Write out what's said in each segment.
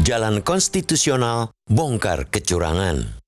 Jalan konstitusional bongkar kecurangan.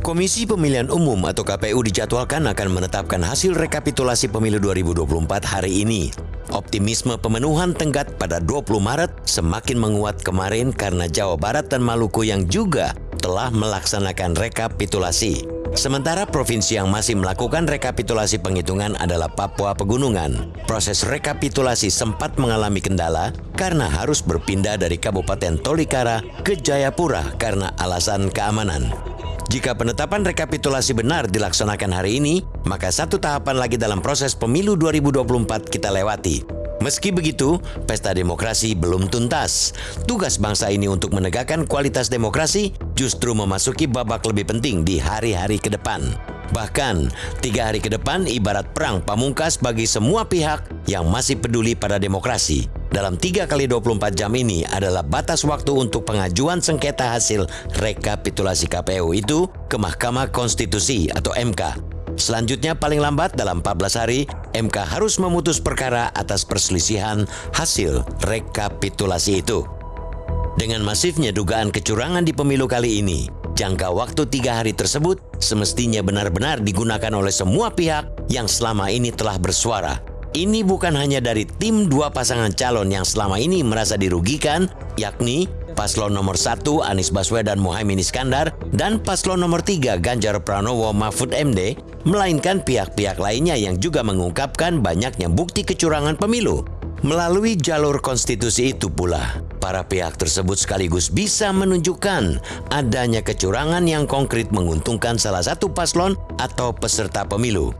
Komisi Pemilihan Umum atau KPU dijadwalkan akan menetapkan hasil rekapitulasi pemilu 2024 hari ini. Optimisme pemenuhan tenggat pada 20 Maret semakin menguat kemarin karena Jawa Barat dan Maluku yang juga telah melaksanakan rekapitulasi. Sementara provinsi yang masih melakukan rekapitulasi penghitungan adalah Papua Pegunungan. Proses rekapitulasi sempat mengalami kendala karena harus berpindah dari Kabupaten Tolikara ke Jayapura karena alasan keamanan. Jika penetapan rekapitulasi benar dilaksanakan hari ini, maka satu tahapan lagi dalam proses pemilu 2024 kita lewati. Meski begitu, pesta demokrasi belum tuntas. Tugas bangsa ini untuk menegakkan kualitas demokrasi justru memasuki babak lebih penting di hari-hari ke depan. Bahkan, 3 hari ke depan ibarat perang pamungkas bagi semua pihak yang masih peduli pada demokrasi. Dalam 3 kali 24 jam ini adalah batas waktu untuk pengajuan sengketa hasil rekapitulasi KPU itu ke Mahkamah Konstitusi atau MK. Selanjutnya paling lambat dalam 14 hari, MK harus memutus perkara atas perselisihan hasil rekapitulasi itu. Dengan masifnya dugaan kecurangan di pemilu kali ini, jangka waktu 3 hari tersebut semestinya benar-benar digunakan oleh semua pihak yang selama ini telah bersuara. Ini bukan hanya dari tim 2 pasangan calon yang selama ini merasa dirugikan, yakni Paslon nomor 1 Anies Baswedan Muhaimin Iskandar dan Paslon nomor 3 Ganjar Pranowo Mahfud MD, melainkan pihak-pihak lainnya yang juga mengungkapkan banyaknya bukti kecurangan pemilu. Melalui jalur konstitusi itu pula, para pihak tersebut sekaligus bisa menunjukkan adanya kecurangan yang konkret menguntungkan salah satu paslon atau peserta pemilu.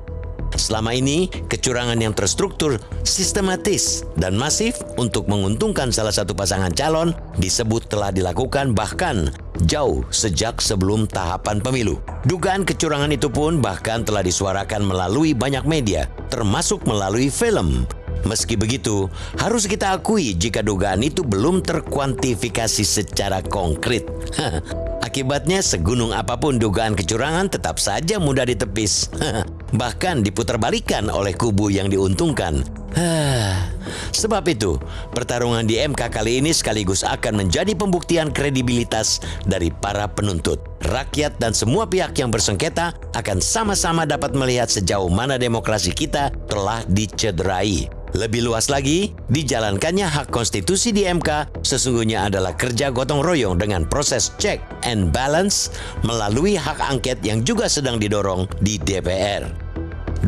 Selama ini, kecurangan yang terstruktur, sistematis, dan masif untuk menguntungkan salah satu pasangan calon disebut telah dilakukan bahkan jauh sejak sebelum tahapan pemilu. Dugaan kecurangan itu pun bahkan telah disuarakan melalui banyak media, termasuk melalui film. Meski begitu, harus kita akui jika dugaan itu belum terkuantifikasi secara konkret. Akibatnya segunung apapun dugaan kecurangan tetap saja mudah ditepis. Bahkan diputarbalikkan oleh kubu yang diuntungkan. Sebab itu, pertarungan di MK kali ini sekaligus akan menjadi pembuktian kredibilitas dari para penuntut. Rakyat dan semua pihak yang bersengketa akan sama-sama dapat melihat sejauh mana demokrasi kita telah dicederai. Lebih luas lagi, dijalankannya hak konstitusi di MK sesungguhnya adalah kerja gotong royong dengan proses check and balance melalui hak angket yang juga sedang didorong di DPR.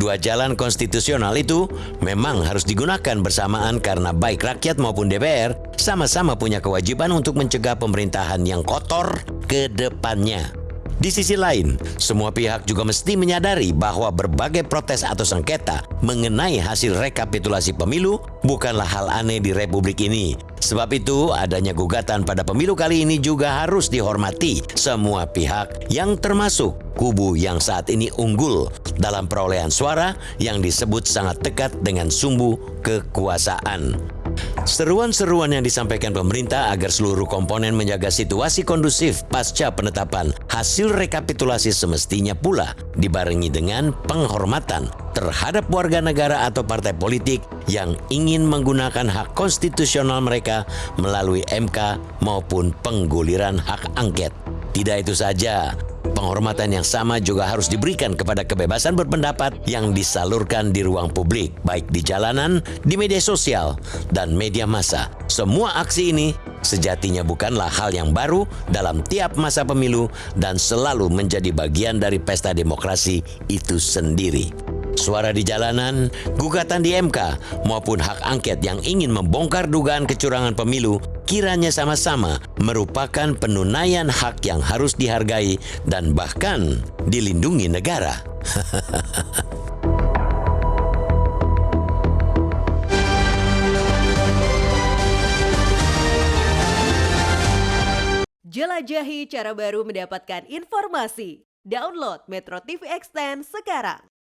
2 jalan konstitusional itu memang harus digunakan bersamaan karena baik rakyat maupun DPR sama-sama punya kewajiban untuk mencegah pemerintahan yang kotor ke depannya. Di sisi lain, semua pihak juga mesti menyadari bahwa berbagai protes atau sengketa mengenai hasil rekapitulasi pemilu bukanlah hal aneh di Republik ini. Sebab itu, adanya gugatan pada pemilu kali ini juga harus dihormati semua pihak yang termasuk kubu yang saat ini unggul dalam perolehan suara yang disebut sangat dekat dengan sumbu kekuasaan. Seruan-seruan yang disampaikan pemerintah agar seluruh komponen menjaga situasi kondusif pasca penetapan hasil rekapitulasi semestinya pula dibarengi dengan penghormatan terhadap warga negara atau partai politik yang ingin menggunakan hak konstitusional mereka melalui MK maupun pengguliran hak angket. Tidak itu saja, penghormatan yang sama juga harus diberikan kepada kebebasan berpendapat yang disalurkan di ruang publik, baik di jalanan, di media sosial, dan media massa. Semua aksi ini sejatinya bukanlah hal yang baru dalam tiap masa pemilu dan selalu menjadi bagian dari pesta demokrasi itu sendiri. Suara di jalanan, gugatan di MK, maupun hak angket yang ingin membongkar dugaan kecurangan pemilu kiranya sama-sama merupakan penunaian hak yang harus dihargai dan bahkan dilindungi negara. Jelajahi cara baru mendapatkan informasi. Download Metro TV Extend sekarang.